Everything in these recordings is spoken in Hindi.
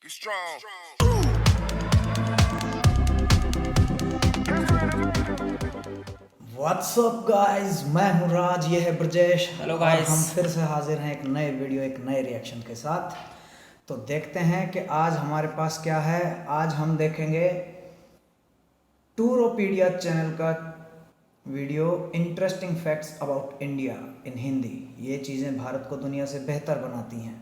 Be strong. व्हाट्सअप गाइस, मैं हूं राज, ये है ब्रजेश। हेलो और गाइस। हम फिर से हाजिर हैं एक नए वीडियो, एक नए रिएक्शन के साथ। तो देखते हैं कि आज हमारे पास क्या है। आज हम देखेंगे टूरोपीडिया चैनल का video, interesting facts about India in Hindi. ये चीज़ें भारत को दुनिया से बेहतर बनाती हैं।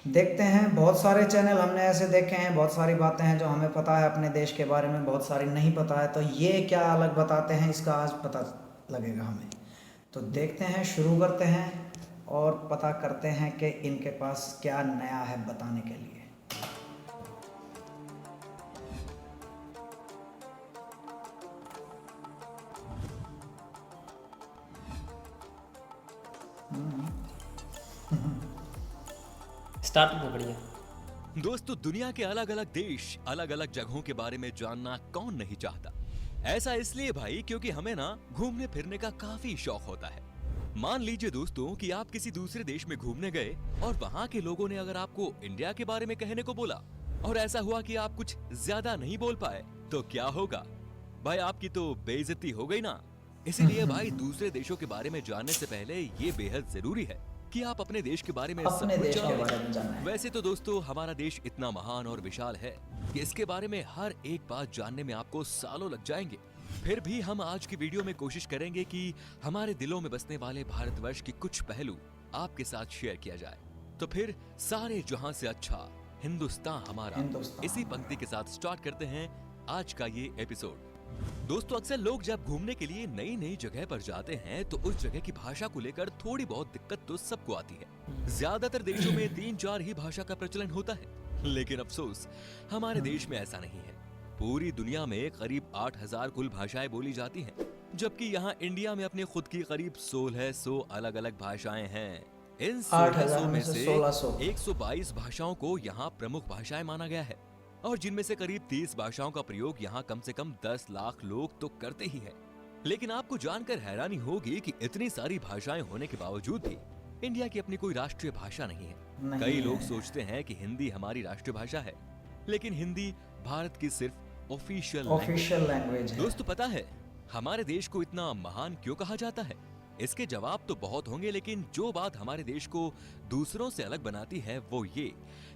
देखते हैं, बहुत सारे चैनल हमने ऐसे देखे हैं, बहुत सारी बातें हैं जो हमें पता है अपने देश के बारे में, बहुत सारी नहीं पता है। तो ये क्या अलग बताते हैं, इसका आज पता लगेगा हमें। तो देखते हैं, शुरू करते हैं और पता करते हैं कि इनके पास क्या नया है बताने के लिए। स्टार्ट तो बढ़िया। दोस्तों, दुनिया के अलग अलग देश, अलग अलग जगहों के बारे में जानना कौन नहीं चाहता। ऐसा इसलिए भाई क्योंकि हमें ना घूमने फिरने का काफी शौक होता है। मान लीजिए दोस्तों कि आप किसी दूसरे देश में घूमने गए और वहाँ के लोगों ने अगर आपको इंडिया के बारे में कहने को बोला और ऐसा हुआ कि आप कुछ ज्यादा नहीं बोल पाए, तो क्या होगा भाई? आपकी तो बेइज्जती हो गई ना। इसीलिए भाई दूसरे देशों के बारे में जानने से पहले ये बेहद जरूरी है कि आप अपने देश के बारे में सब अपने कुछ देश के जानो। बारे में जानना है। वैसे तो दोस्तों हमारा देश इतना महान और विशाल है कि इसके बारे में हर एक बात जानने में आपको सालों लग जाएंगे। फिर भी हम आज की वीडियो में कोशिश करेंगे कि हमारे दिलों में बसने वाले भारतवर्ष के कुछ पहलू आपके साथ शेयर किया जाए। तो फिर सारे जहां से अच्छा हिंदुस्तान हमारा, हिंदुस्तान इसी पंक्ति के साथ स्टार्ट करते हैं आज का ये एपिसोड। दोस्तों, अक्सर लोग जब घूमने के लिए नई नई जगह पर जाते हैं तो उस जगह की भाषा को लेकर थोड़ी बहुत दिक्कत तो सबको आती है। ज्यादातर देशों में 3-4 ही भाषा का प्रचलन होता है, लेकिन अफसोस हमारे देश में ऐसा नहीं है। पूरी दुनिया में करीब 8000 कुल भाषाएं बोली जाती हैं, जबकि यहाँ इंडिया में अपने खुद की करीब 1600 अलग अलग भाषाएं हैं। इन 1600 में से 122 भाषाओं को यहाँ प्रमुख भाषाएं माना गया है और जिनमें से करीब 30 भाषाओं का प्रयोग यहाँ कम से कम 10 लाख लोग तो करते ही हैं। लेकिन आपको जानकर हैरानी होगी कि इतनी सारी भाषाएं होने के बावजूद भी इंडिया की अपनी कोई राष्ट्रीय भाषा नहीं है। कई लोग सोचते हैं कि हिंदी हमारी राष्ट्रीय भाषा है, लेकिन हिंदी भारत की सिर्फ ऑफिशियल लैंग्वेज है। दोस्तों, पता है हमारे देश को इतना महान क्यों कहा जाता है? इसके जवाब तो बहुत होंगे, लेकिन जो बात हमारे देश को दूसरों से अलग बनाती है वो ये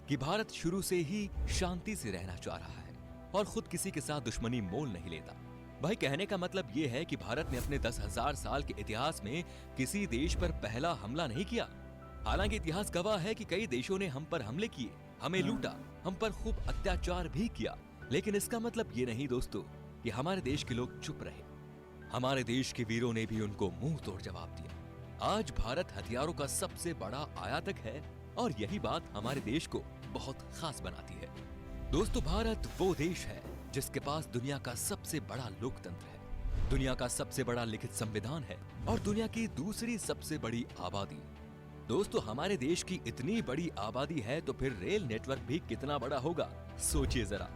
कि भारत शुरू से ही शांति से रहना चाह रहा है और खुद किसी के साथ दुश्मनी मोल नहीं लेता। भाई, कहने का मतलब ये है कि भारत ने अपने 10,000 साल के इतिहास में किसी देश पर पहला हमला नहीं किया। हालांकि इतिहास गवाह है कि कई देशों ने हम पर हमले किए, हमें लूटा, हम पर खूब अत्याचार भी किया, लेकिन इसका मतलब ये नहीं दोस्तों कि हमारे देश के लोग चुप रहे। हमारे देश के वीरों ने भी उनको मुंह तोड़ जवाब दिया। आज भारत हथियारों का सबसे बड़ा आयातक है और यही बात हमारे देश को बहुत खास बनाती है। दोस्तों, भारत वो देश है जिसके पास दुनिया का सबसे बड़ा लोकतंत्र है, दुनिया का सबसे बड़ा लिखित संविधान है और दुनिया की दूसरी सबसे बड़ी आबादी। दोस्तों, हमारे देश की इतनी बड़ी आबादी है तो फिर रेल नेटवर्क भी कितना बड़ा होगा, सोचिए जरा।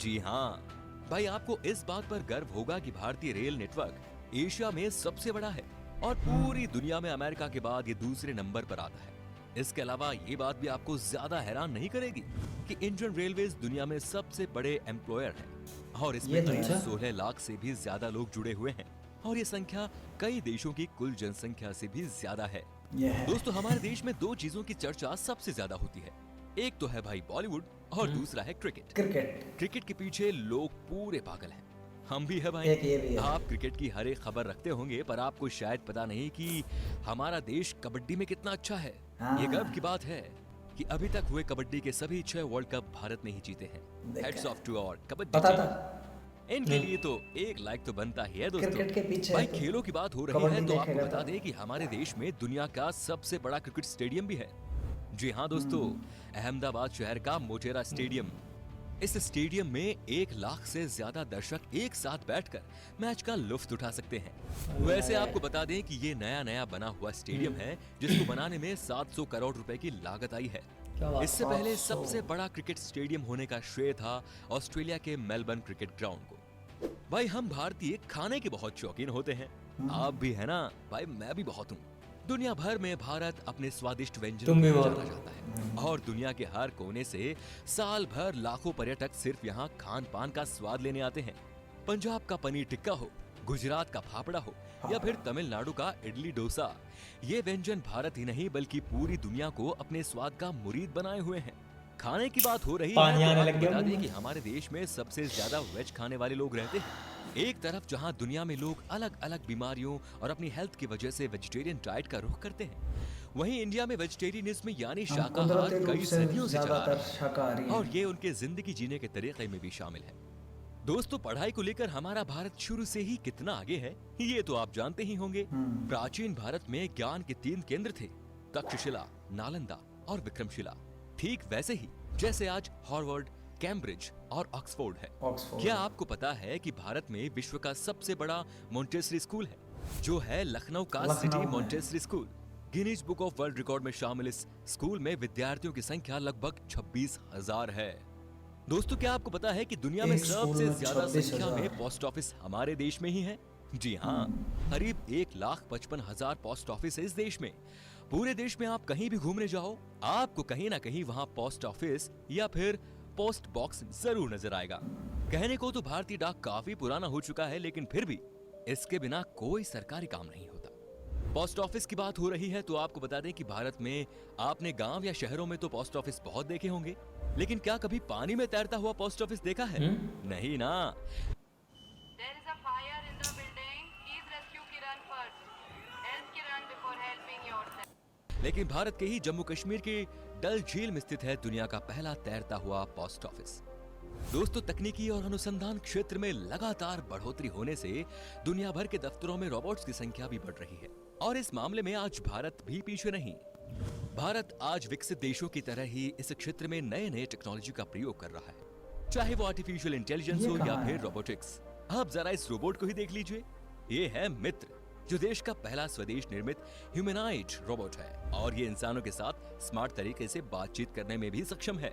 जी हाँ भाई, आपको इस बात पर गर्व होगा कि भारतीय रेल नेटवर्क एशिया में सबसे बड़ा है और पूरी दुनिया में अमेरिका के बाद ये दूसरे नंबर पर आता है। इसके अलावा ये बात भी आपको ज्यादा हैरान नहीं करेगी कि इंडियन रेलवेज दुनिया में सबसे बड़े एम्प्लॉयर हैं और इसमें करीब 16 लाख से भी ज्यादा लोग जुड़े हुए हैं और ये संख्या कई देशों की कुल जनसंख्या से भी ज्यादा है। दोस्तों, हमारे देश में 2 चीजों की चर्चा सबसे ज्यादा होती है। एक तो है भाई बॉलीवुड और दूसरा है क्रिकेट। क्रिकेट के पीछे लोग पूरे पागल हैं, हम भी है भाई। आप क्रिकेट की हर एक खबर रखते होंगे, पर आपको शायद पता नहीं कि हमारा देश कबड्डी में कितना अच्छा है। ये गर्व की बात है कि अभी तक हुए कबड्डी के सभी 6 वर्ल्ड कप भारत ने ही जीते हैं। Hats off to our kabaddi team. इनके लिए तो एक लाइक तो बनता ही है दोस्तों। क्रिकेट के पीछे भाई, खेलों की बात हो रही है तो आपको बता दें कि हमारे देश में दुनिया का सबसे बड़ा क्रिकेट स्टेडियम भी है। जी हाँ दोस्तों, अहमदाबाद शहर का मोटेरा स्टेडियम। इस स्टेडियम में 1 लाख से ज्यादा दर्शक एक साथ बैठकर मैच का लुत्फ उठा सकते हैं। वैसे आपको बता दें कि ये नया बना हुआ स्टेडियम है जिसको बनाने में 700 करोड़ रुपए की लागत आई है। इससे पहले सबसे बड़ा क्रिकेट स्टेडियम होने का श्रेय था ऑस्ट्रेलिया के मेलबर्न क्रिकेट ग्राउंड को। भाई, हम भारतीय खाने के बहुत शौकीन होते हैं, आप भी है ना? भाई, मैं भी बहुत हूँ। दुनिया भर में भारत अपने स्वादिष्ट व्यंजनों तुम भी के लिए बोल। जाना जाता है और दुनिया के हर कोने से साल भर लाखों पर्यटक सिर्फ यहाँ खान पान का स्वाद लेने आते हैं। पंजाब का पनीर टिक्का हो, गुजरात का फाफड़ा हो या फिर तमिलनाडु का इडली डोसा, ये व्यंजन भारत ही नहीं बल्कि पूरी दुनिया को अपने स्वाद का मुरीद बनाए हुए हैं। खाने की बात हो रही है पानी तो आने आपको लग गया बता मुंह दें में। कि हमारे देश में सबसे ज्यादा वेज खाने वाले लोग रहते हैं। एक तरफ जहां दुनिया में लोग अलग अलग बीमारियों और अपनी हेल्थ की वजह से वेजिटेरियन डाइट का रुख करते हैं, वहीं इंडिया में वेजिटेरियनिज्म यानी हम शाकाहार कुदरती रूप कई से सदियों से चला आ ज्यादातर रहा है शाकाहारी और हैं। ये उनके जिंदगी जीने के तरीके में भी शामिल है। दोस्तों, पढ़ाई को लेकर हमारा भारत शुरू से ही कितना आगे है ये तो आप जानते ही होंगे। प्राचीन भारत में ज्ञान के 3 केंद्र थे, तक्षशिला, नालंदा और विक्रमशिला। ठीक वैसे ही जैसे आज हार्वर्ड, कैम्ब्रिज और ऑक्सफोर्ड है। ऑक्सफोर्ड। क्या आपको पता है कि भारत में विश्व का सबसे बड़ा मॉन्टेसरी स्कूल है, जो है लखनऊ का लखनऊ सिटी में। Montessori school. Guinness book of world record में शामिल इस स्कूल में विद्यार्थियों की संख्या लगभग 26,000 है। दोस्तों, क्या आपको पता है कि दुनिया में एक स्कूल सबसे में ज्यादा 26,000 संख्या में पोस्ट ऑफिस हमारे देश में ही है? जी हाँ, करीब 1,55,000 पोस्ट ऑफिस है इस देश में। पूरे देश में आप कहीं भी घूमने जाओ, आपको कहीं ना कहीं वहाँ पोस्ट ऑफिस या फिर पोस्ट बॉक्स जरूर नजर आएगा। कहने को तो भारतीय डाक काफी पुराना हो चुका है, लेकिन फिर भी इसके बिना कोई सरकारी काम नहीं होता। पोस्ट ऑफिस की बात हो रही है तो आपको बता दें कि भारत में आपने गांव या शहरों में तो पोस्ट ऑफिस बहुत देखे होंगे, लेकिन क्या कभी पानी में तैरता हुआ पोस्ट ऑफिस देखा है? नहीं ना। There is a fire in the building. Please rescue Kiran first. Help Kiran before helping yourself. लेकिन भारत के ही जम्मू कश्मीर के डल झील में स्थित है दुनिया का पहला तैरता हुआ पोस्ट ऑफिस। दोस्तों, तकनीकी और अनुसंधान क्षेत्र में लगातार बढ़ोतरी होने से दुनिया भर के दफ्तरों में रोबोट्स की संख्या भी बढ़ रही है और इस मामले में आज भारत भी पीछे नहीं। भारत आज विकसित देशों की तरह ही इस क्षेत्र में नए नए टेक्नोलॉजी का प्रयोग कर रहा है, चाहे वो आर्टिफिशियल इंटेलिजेंस ये हो या कहाँ फिर है? रोबोटिक्स। आप जरा इस रोबोट को ही देख लीजिए। ये है मित्र, जो देश का पहला स्वदेश निर्मित ह्यूमनॉइड रोबोट है और ये इंसानों के साथ स्मार्ट तरीके से बातचीत करने में भी सक्षम है।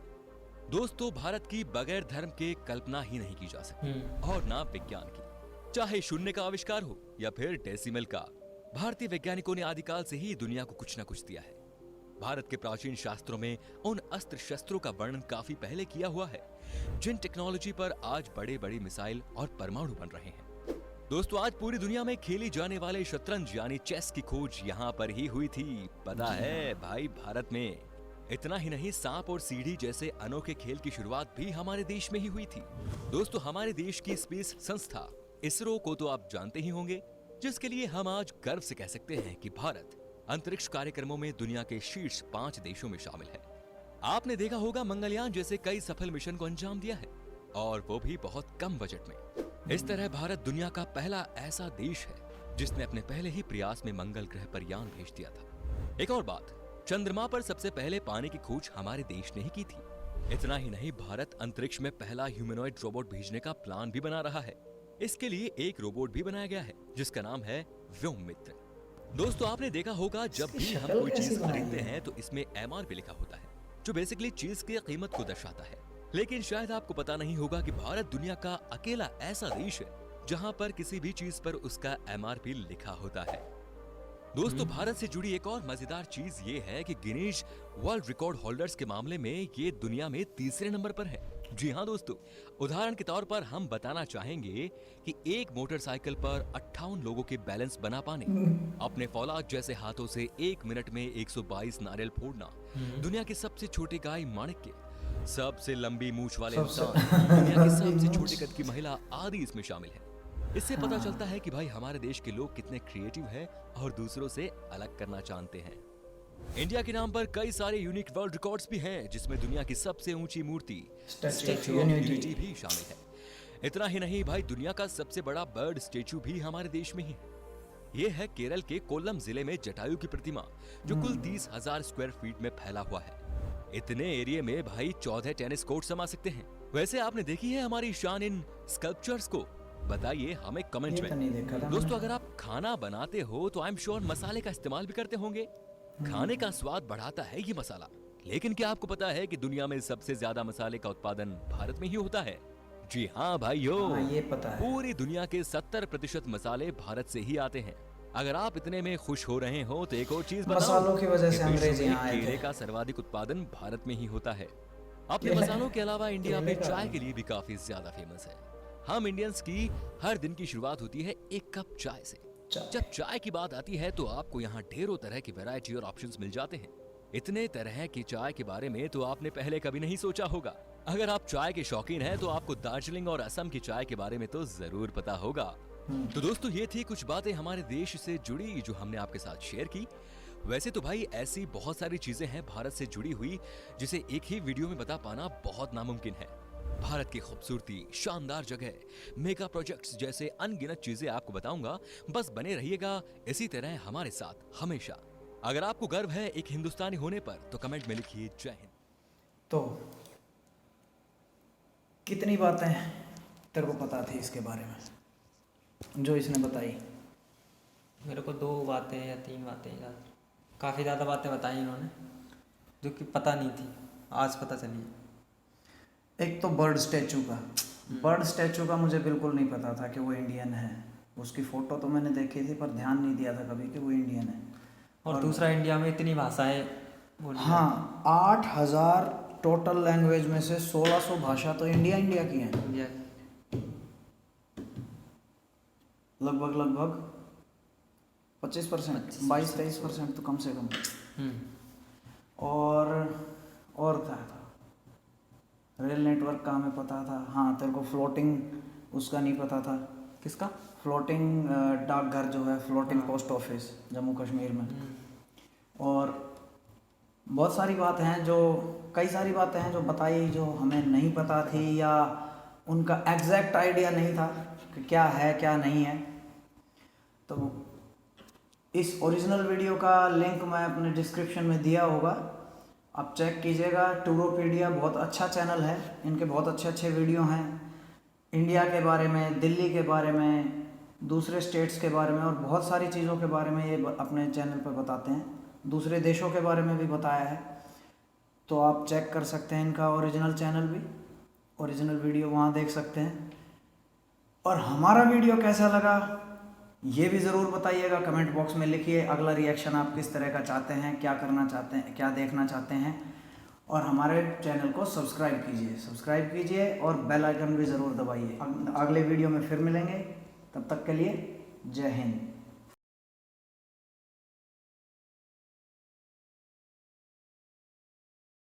दोस्तों, भारत की बगैर धर्म के कल्पना ही नहीं की जा सकती और ना विज्ञान की। चाहे शून्य का आविष्कार हो या फिर डेसिमल का, भारतीय वैज्ञानिकों ने आदिकाल से ही दुनिया को कुछ न कुछ दिया है। भारत के प्राचीन शास्त्रों में उन अस्त्र शस्त्रों का वर्णन काफी पहले किया हुआ है, जिन टेक्नोलॉजी पर आज बड़े बड़े मिसाइल और परमाणु बन रहे हैं। दोस्तों, आज पूरी दुनिया में खेली जाने वाले शतरंज यानी चेस की खोज यहाँ पर ही हुई थी। पता है भाई, भारत में। इतना ही नहीं, सांप और सीढ़ी जैसे अनोखे खेल की शुरुआत भी हमारे देश में ही हुई थी। दोस्तों, हमारे देश की स्पेस संस्था इसरो को तो आप जानते ही होंगे, जिसके लिए हम आज गर्व से कह सकते हैं कि भारत अंतरिक्ष कार्यक्रमों में दुनिया के शीर्ष 5 देशों में शामिल है। आपने देखा होगा मंगलयान जैसे कई सफल मिशन को अंजाम दिया है, और वो भी बहुत कम बजट में। इस तरह भारत दुनिया का पहला ऐसा देश है जिसने अपने पहले ही प्रयास में मंगल ग्रह पर यान भेज दिया था। एक और बात, चंद्रमा पर सबसे पहले पानी की खोज हमारे देश ने ही की थी। इतना ही नहीं, भारत अंतरिक्ष में पहला ह्यूमनॉइड रोबोट भेजने का प्लान भी बना रहा है। इसके लिए एक रोबोट भी बनाया गया है जिसका नाम है व्योम मित्र। दोस्तों, आपने देखा होगा जब इसकी भी हम शक्ल कोई कैसी चीज बनाई खरीदते है? हैं तो इसमें MRP लिखा होता है, जो बेसिकली चीज की कीमत को दर्शाता है। लेकिन शायद आपको पता नहीं होगा कि भारत दुनिया का अकेला ऐसा देश है जहां पर किसी भी चीज पर उसका MRP लिखा होता है। दोस्तों, भारत से जुड़ी एक और मजेदार चीज ये है कि गिनीज वर्ल्ड रिकॉर्ड होल्डर्स के मामले में ये दुनिया में 3रे नंबर पर है। जी हाँ दोस्तों, उदाहरण के तौर पर हम बताना चाहेंगे कि एक मोटरसाइकिल पर 58 लोगों के बैलेंस बना पाने, अपने फौलाद जैसे हाथों से 1 मिनट में 122 नारियल फोड़ना, दुनिया की सबसे छोटी गाय माणिक्य, सबसे लंबी मूछ वाले इंसान, दुनिया की सबसे छोटी कद की महिला आदि इसमें शामिल है। इससे पता चलता है कि भाई हमारे देश के लोग कितने क्रिएटिव हैं और दूसरों से अलग करना जानते हैं। इंडिया के नाम पर कई सारे यूनिक वर्ल्ड रिकॉर्ड्स भी हैं, जिसमें दुनिया की सबसे ऊंची मूर्ति स्टैच्यू ऑफ यूनिटी भी शामिल है। इतना ही नहीं भाई, दुनिया का सबसे बड़ा बर्ड स्टैच्यू भी हमारे देश में ही है। ये है केरल के कोल्लम जिले में जटायु की प्रतिमा, जो कुल 30,000 स्क्वायर फीट में फैला हुआ है। इतने एरिया में भाई 14 टेनिस कोर्ट समा सकते हैं। वैसे आपने देखी है हमारी शान इन स्कल्पचर्स को? बताइए हमें कमेंट ये तो नहीं देखा में। था दोस्तों, मैंने। अगर आप खाना बनाते हो तो आई एम श्योर मसाले का इस्तेमाल भी करते होंगे। खाने का स्वाद बढ़ाता है ये मसाला, लेकिन क्या आपको पता है कि दुनिया में सबसे ज्यादा मसाले का उत्पादन भारत में ही होता है? जी हाँ भाइयों, हाँ, ये पता है। पूरी दुनिया के 70% मसाले भारत से ही आते हैं। अगर आप इतने में खुश हो रहे हो तो एक और चीज बताऊं मसालों की वजह से कि अंग्रेज विश्व में यहाँ आए केले थे। का सर्वाधिक उत्पादन भारत में ही होता है। अपने केले- मसालों के अलावा इंडिया में केले का- चाय के लिए भी काफी ज्यादा फेमस है। हम इंडियंस की हर दिन की शुरुआत होती है एक कप चाय से। चाय। जब चाय की बात आती है तो आपको यहाँ ढेरों तरह की वैरायटी और ऑप्शंस मिल जाते हैं। इतने तरह की चाय के बारे में तो आपने पहले कभी नहीं सोचा होगा। अगर आप चाय के शौकीन हैं तो आपको दार्जिलिंग और असम की चाय के बारे में तो जरूर पता होगा। तो दोस्तों ये थी कुछ बातें हमारे देश से जुड़ी जो हमने आपके साथ शेयर की। वैसे तो भाई ऐसी बहुत सारी चीजें हैं भारत से जुड़ी हुई जिसे एक ही वीडियो में बता पाना बहुत नामुमकिन है। भारत की खूबसूरती, शानदार जगह, मेगा प्रोजेक्ट्स जैसे अनगिनत चीजें आपको बताऊंगा। बस बने रहिएगा इसी तरह हमारे साथ हमेशा। अगर आपको गर्व है एक हिंदुस्तानी होने पर तो कमेंट में लिखिए जय हिंद। तो कितनी बातें तेरे को पता थी इसके बारे में जो इसने बताई? मेरे को 2 बातें या 3 बातें याद, काफ़ी ज़्यादा बातें बताई इन्होंने जो कि पता नहीं थी, आज पता चली है। एक तो बर्ड स्टैचू का मुझे बिल्कुल नहीं पता था कि वो इंडियन है। उसकी फ़ोटो तो मैंने देखी थी पर ध्यान नहीं दिया था कभी कि वो इंडियन है। और दूसरा, इंडिया में इतनी भाषाएं बोली हाँ, 8,000 टोटल लैंग्वेज में से 1600 भाषा तो इंडिया की हैं। इंडिया लगभग 25%, 22-23% तो कम से कम। और क्या था? रेल नेटवर्क का हमें पता था। हाँ, तेरे को फ्लोटिंग उसका नहीं पता था। किसका? फ्लोटिंग डाकघर जो है, floating post office Jammu Kashmir में। और बहुत सारी बातें हैं कई सारी बातें हैं जो बताई जो हमें नहीं पता थी या उनका एग्जैक्ट आइडिया नहीं था कि क्या है क्या नहीं है। तो इस ओरिजिनल वीडियो का लिंक मैं अपने डिस्क्रिप्शन में दिया होगा, आप चेक कीजिएगा। टूरोपीडिया बहुत अच्छा चैनल है, इनके बहुत अच्छे वीडियो हैं इंडिया के बारे में, दिल्ली के बारे में, दूसरे स्टेट्स के बारे में और बहुत सारी चीज़ों के बारे में ये अपने चैनल पर बताते हैं। दूसरे देशों के बारे में भी बताया है, तो आप चेक कर सकते हैं इनका ओरिजिनल चैनल भी, ओरिजिनल वीडियो वहाँ देख सकते हैं। और हमारा वीडियो कैसा लगा ये भी ज़रूर बताइएगा, कमेंट बॉक्स में लिखिए। अगला रिएक्शन आप किस तरह का चाहते हैं, क्या करना चाहते हैं, क्या देखना चाहते हैं। और हमारे चैनल को सब्सक्राइब कीजिए और बेल आइकन भी ज़रूर दबाइए। अगले वीडियो में फिर मिलेंगे, तब तक के लिए जय हिंद।